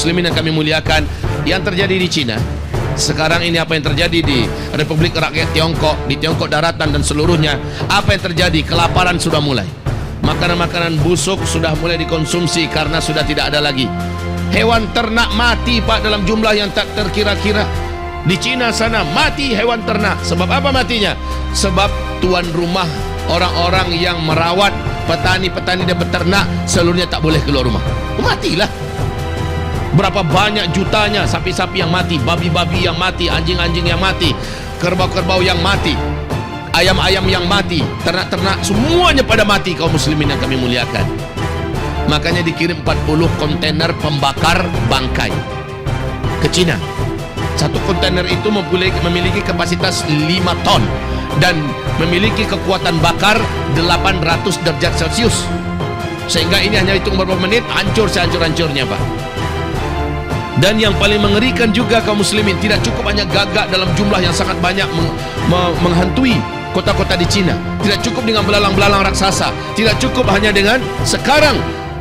muslimin yang kami muliakan, yang terjadi di Cina sekarang ini, apa yang terjadi di Republik Rakyat Tiongkok, di Tiongkok Daratan dan seluruhnya, apa yang terjadi? Kelaparan sudah mulai. Makanan-makanan busuk sudah mulai dikonsumsi karena sudah tidak ada lagi. Hewan ternak mati Pak dalam jumlah yang tak terkira-kira. Di Cina sana mati hewan ternak. Sebab apa matinya? Sebab tuan rumah, orang-orang yang merawat, petani-petani dan peternak seluruhnya tak boleh keluar rumah. Matilah. Berapa banyak jutanya sapi-sapi yang mati, babi-babi yang mati, anjing-anjing yang mati, kerbau-kerbau yang mati, ayam-ayam yang mati, ternak-ternak semuanya pada mati, kaum muslimin yang kami muliakan. Makanya dikirim 40 kontainer pembakar bangkai ke Cina. Satu kontainer itu memiliki kapasitas 5 ton dan memiliki kekuatan bakar 800 derajat Celcius. Sehingga ini hanya hitung beberapa menit hancur sehancur-hancurnya Pak. Dan yang paling mengerikan juga kaum muslimin, tidak cukup hanya gagak dalam jumlah yang sangat banyak menghantui kota-kota di Cina. Tidak cukup dengan belalang-belalang raksasa. Tidak cukup hanya dengan sekarang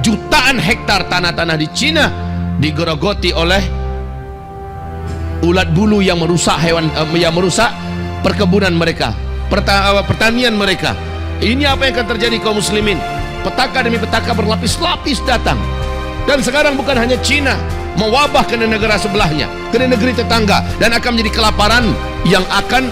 jutaan hektar tanah-tanah di Cina digerogoti oleh ulat bulu yang merusak hewan, yang merusak perkebunan mereka, pertanian mereka. Ini apa yang akan terjadi kaum muslimin? Petaka demi petaka berlapis-lapis datang. Dan sekarang bukan hanya Cina, mewabah ke negara sebelahnya, ke negeri tetangga, dan akan menjadi kelaparan yang akan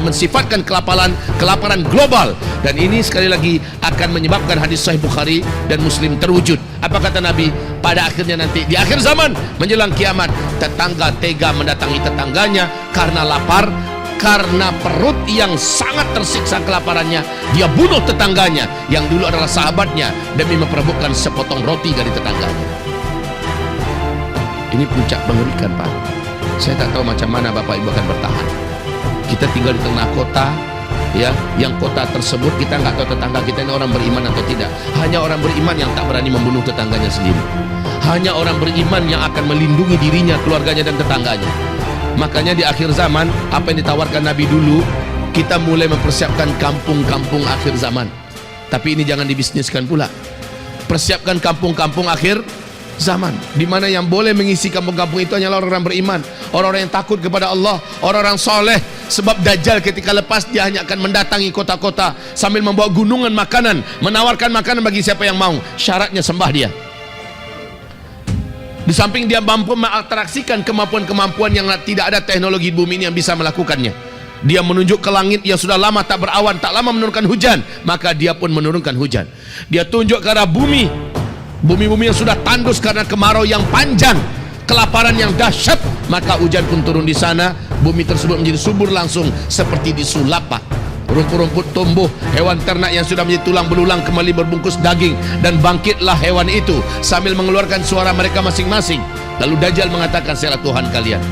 mensifatkan kelaparan global. Dan ini sekali lagi akan menyebabkan hadis Sahih Bukhari dan Muslim terwujud. Apa kata Nabi? Pada akhirnya nanti di akhir zaman menjelang kiamat, tetangga tega mendatangi tetangganya karena lapar, karena perut yang sangat tersiksa kelaparannya, dia bunuh tetangganya yang dulu adalah sahabatnya demi memperebutkan sepotong roti dari tetangganya. Ini puncak mengerikan Pak. Saya tak tahu macam mana Bapak Ibu akan bertahan. Kita tinggal di tengah kota, ya, yang kota tersebut kita nggak tahu tetangga kita ini orang beriman atau tidak. Hanya orang beriman yang tak berani membunuh tetangganya sendiri. Hanya orang beriman yang akan melindungi dirinya, keluarganya dan tetangganya. Makanya di akhir zaman, apa yang ditawarkan Nabi dulu, kita mulai mempersiapkan kampung-kampung akhir zaman. Tapi ini jangan dibisniskan pula. Persiapkan kampung-kampung akhir zaman, di mana yang boleh mengisi kampung-kampung itu hanyalah orang-orang beriman, orang-orang yang takut kepada Allah, orang-orang soleh. Sebab Dajjal ketika lepas, dia hanya akan mendatangi kota-kota sambil membawa gunungan makanan, menawarkan makanan bagi siapa yang mau. Syaratnya sembah dia. Di samping dia mampu mengatraksikan kemampuan-kemampuan yang tidak ada teknologi bumi ini yang bisa melakukannya. Dia menunjuk ke langit yang sudah lama tak berawan, tak lama menurunkan hujan, maka dia pun menurunkan hujan. Dia tunjuk ke arah bumi, bumi-bumi yang sudah tandus karena kemarau yang panjang, kelaparan yang dahsyat, maka hujan pun turun di sana. Bumi tersebut menjadi subur langsung seperti disulap Pak. Rumput-rumput tumbuh, hewan ternak yang sudah menjadi tulang belulang kembali berbungkus daging, dan bangkitlah hewan itu sambil mengeluarkan suara mereka masing-masing. Lalu Dajjal mengatakan, "Saya Tuhan kalian."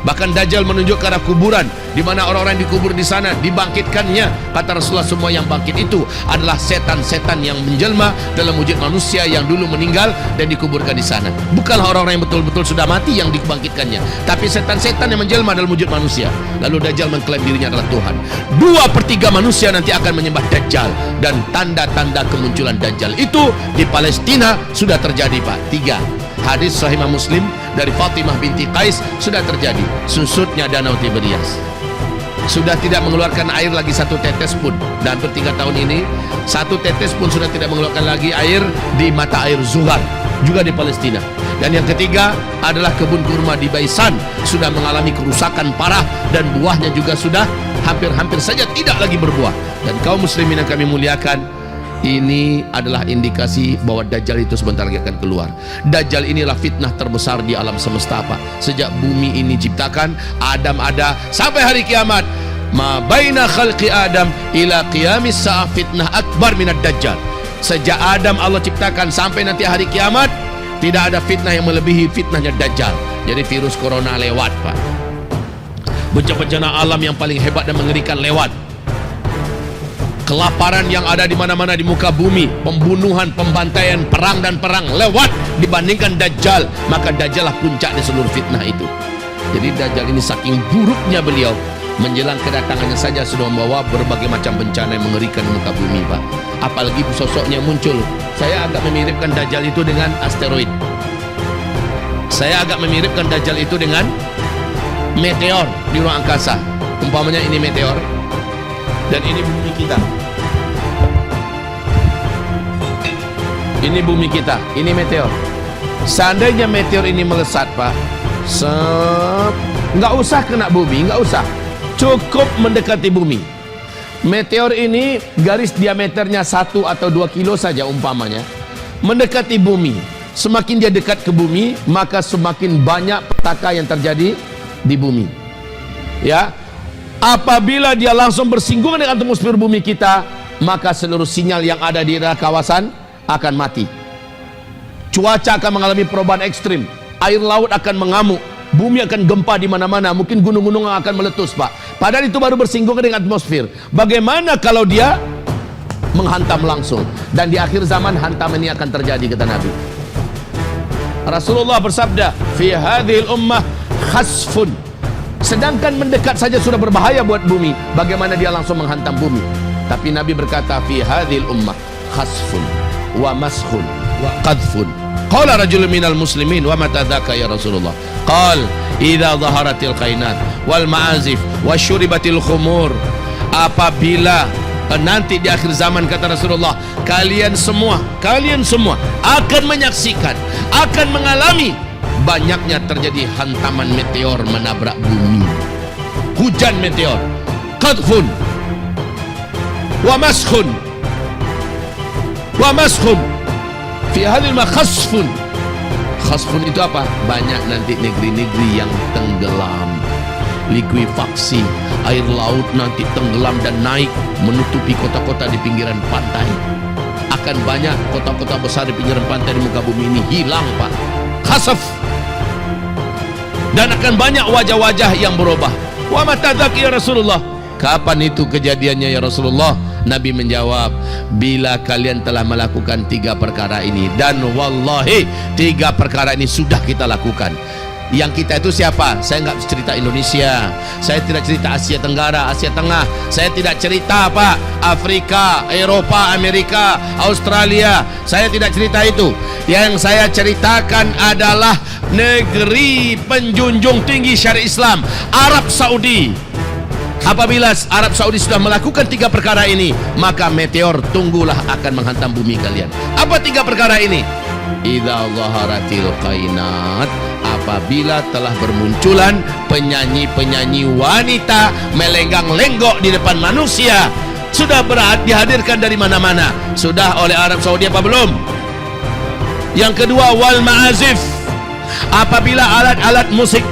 Bahkan Dajjal menunjuk ke arah kuburan, di mana orang-orang yang dikubur di sana dibangkitkannya. Kata Rasulullah, semua yang bangkit itu adalah setan-setan yang menjelma dalam wujud manusia yang dulu meninggal dan dikuburkan di sana. Bukanlah orang-orang yang betul-betul sudah mati yang dibangkitkannya, tapi setan-setan yang menjelma dalam wujud manusia. Lalu Dajjal mengklaim dirinya adalah Tuhan. 2/3 manusia nanti akan menyembah Dajjal, dan tanda-tanda kemunculan Dajjal itu di Palestina sudah terjadi Pak. 3. Hadis Sahih Muslim dari Fatimah binti Qais sudah terjadi. Susutnya danau Tiberias, sudah tidak mengeluarkan air lagi satu tetes pun. Dan hampir 3 tahun ini, satu tetes pun sudah tidak mengeluarkan lagi air di mata air Zuhar, juga di Palestina. Dan yang ketiga adalah kebun kurma di Baisan sudah mengalami kerusakan parah, dan buahnya juga sudah hampir-hampir saja tidak lagi berbuah. Dan kaum muslimin yang kami muliakan, ini adalah indikasi bahwa Dajjal itu sebentar lagi akan keluar. Dajjal inilah fitnah terbesar di alam semesta Pak. Sejak bumi ini diciptakan, Adam ada sampai hari kiamat. Ma baina khalqi Adam ila qiyamis sa'ah fitnah akbar minad Dajjal. Sejak Adam Allah ciptakan sampai nanti hari kiamat, tidak ada fitnah yang melebihi fitnahnya Dajjal. Jadi virus corona lewat Pak. Bencana-bencana alam yang paling hebat dan mengerikan lewat. Kelaparan yang ada di mana-mana di muka bumi, pembunuhan, pembantaian, perang dan perang lewat dibandingkan Dajjal. Maka Dajjal lah puncak di seluruh fitnah itu. Jadi Dajjal ini saking buruknya beliau, menjelang kedatangannya saja sudah membawa berbagai macam bencana yang mengerikan di muka bumi Pak. Apalagi sosoknya muncul, saya agak memiripkan Dajjal itu dengan asteroid. Saya agak memiripkan Dajjal itu dengan meteor di ruang angkasa. Umpamanya ini meteor dan ini bumi kita. Ini bumi kita, ini meteor. Seandainya meteor ini melesat, Pak, nggak usah kena bumi, nggak usah, cukup mendekati bumi. Meteor ini garis diameternya 1 atau 2 kilo saja umpamanya, mendekati bumi. Semakin dia dekat ke bumi, maka semakin banyak petaka yang terjadi di bumi. Ya, apabila dia langsung bersinggungan dengan atmosfer bumi kita, maka seluruh sinyal yang ada di kawasan akan mati. Cuaca akan mengalami perubahan ekstrim, air laut akan mengamuk, bumi akan gempa di mana-mana, mungkin gunung-gunung akan meletus, Pak. Padahal itu baru bersinggungan dengan atmosfer. Bagaimana kalau dia menghantam langsung? Dan di akhir zaman hantaman ini akan terjadi, kata Nabi. Rasulullah bersabda, fi hadhil ummah khasfun. Sedangkan mendekat saja sudah berbahaya buat bumi, bagaimana dia langsung menghantam bumi? Tapi Nabi berkata, fi hadhil ummah khasfun wa maskhun wa qadfun. Qala rajulun minal muslimin, wa mata dzaka ya Rasulullah? Qal idza dhaharatil qainat wal ma'azif wa syuribatil khumur. Apabila nanti di akhir zaman, kata Rasulullah, kalian semua akan menyaksikan, akan mengalami banyaknya terjadi hantaman meteor menabrak bumi, hujan meteor, qadfun wa maskhun fi hadhil khasfun. Khasfun itu apa? Banyak nanti negeri-negeri yang tenggelam, likuifaksi, air laut nanti tenggelam dan naik menutupi kota-kota di pinggiran pantai. Akan banyak kota-kota besar di pinggiran pantai di muka bumi ini hilang, Pak. Khasaf. Dan akan banyak wajah-wajah yang berubah. Wa mata dzaka ya Rasulullah? Kapan itu kejadiannya ya Rasulullah? Nabi menjawab, bila kalian telah melakukan 3 perkara ini. Dan wallahi 3 perkara ini sudah kita lakukan. Yang kita itu siapa? Saya nggak cerita Indonesia, saya tidak cerita Asia Tenggara, Asia Tengah, saya tidak cerita Pak Afrika, Eropa, Amerika, Australia, saya tidak cerita itu. Yang saya ceritakan adalah negeri penjunjung tinggi syariat Islam, Arab Saudi. Apabila Arab Saudi sudah melakukan 3 perkara ini, maka meteor tunggulah akan menghantam bumi kalian. Apa 3 perkara ini? Idza dhaharatil qainat, apabila telah bermunculan penyanyi-penyanyi wanita melenggang-lenggok di depan manusia, sudah dihadirkan dari mana-mana. Sudah oleh Arab Saudi apa belum? Yang kedua, wal ma'azif, apabila alat-alat musik,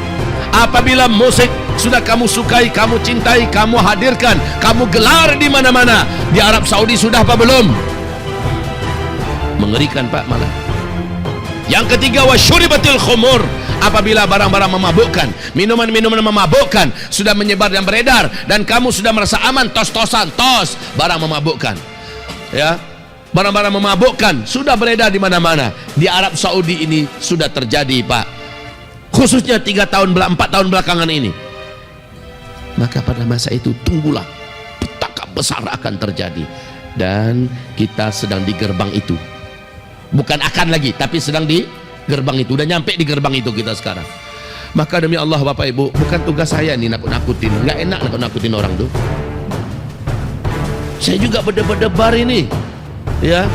apabila musik sudah kamu sukai, kamu cintai, kamu hadirkan, kamu gelar di mana-mana. Di Arab Saudi sudah apa belum? Mengerikan, Pak, malah. Yang ketiga, wasyuribatil khumur, apabila barang-barang memabukkan, minuman-minuman memabukkan sudah menyebar dan beredar, dan kamu sudah merasa aman, tos-tosan, barang memabukkan, ya, barang-barang memabukkan sudah beredar di mana-mana. Di Arab Saudi ini sudah terjadi, Pak, khususnya 4 tahun belakangan ini. Maka pada masa itu tunggulah, petaka besar akan terjadi. Dan kita sedang di gerbang itu. Bukan akan lagi, tapi sedang di gerbang itu. Udah nyampe di gerbang itu kita sekarang. Maka demi Allah Bapak Ibu, bukan tugas saya nih nakut-nakutin. Nggak enak nakut-nakutin orang tuh. Saya juga berdebar-debar ini, ya.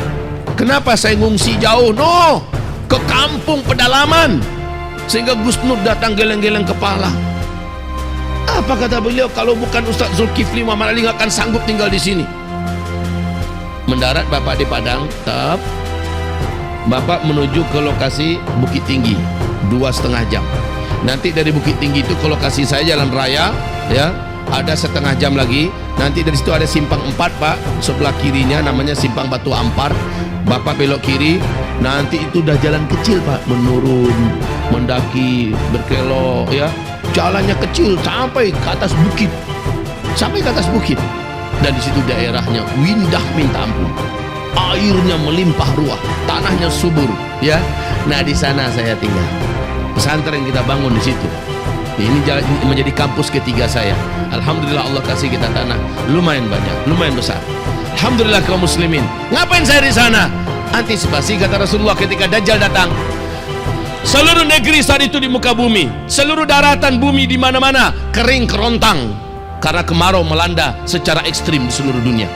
Kenapa saya ngungsi jauh? No, ke kampung pedalaman, sehingga Gus Nur datang geleng-geleng kepala. Apa kata beliau? Kalau bukan Ustaz Zulkifli Muhammad Ali nggak akan sanggup tinggal di sini. Mendarat Bapak di Padang, Bapak menuju ke lokasi Bukit Tinggi 2,5 jam. Nanti dari Bukit Tinggi itu ke lokasi saya jalan raya, ya, ada 1/2 jam lagi. Nanti dari situ ada simpang 4, Pak, sebelah kirinya namanya simpang Batu Ampar. Bapak belok kiri, nanti itu udah jalan kecil, Pak, menurun, mendaki, berkelok, ya. Jalannya kecil sampai ke atas bukit, dan di situ daerahnya indah minta ampun, airnya melimpah ruah, tanahnya subur, ya. Nah, di sana saya tinggal. Pesantren kita bangun di situ. Ini menjadi kampus ketiga saya. Alhamdulillah Allah kasih kita tanah lumayan banyak, lumayan besar. Alhamdulillah kaum muslimin. Ngapain saya di sana? Antisipasi, kata Rasulullah, ketika Dajjal datang. Seluruh negeri saat itu di muka bumi, seluruh daratan bumi di mana-mana kering kerontang karena kemarau melanda secara ekstrim di seluruh dunia.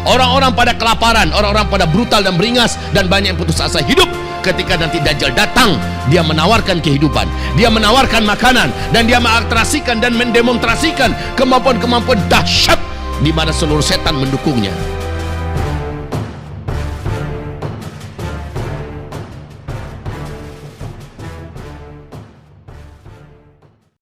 Orang-orang pada kelaparan, orang-orang pada brutal dan beringas, dan banyak yang putus asa hidup. Ketika nanti Dajjal datang, dia menawarkan kehidupan, dia menawarkan makanan, dan dia mengatrasikan dan mendemonstrasikan kemampuan-kemampuan dahsyat di mana seluruh setan mendukungnya.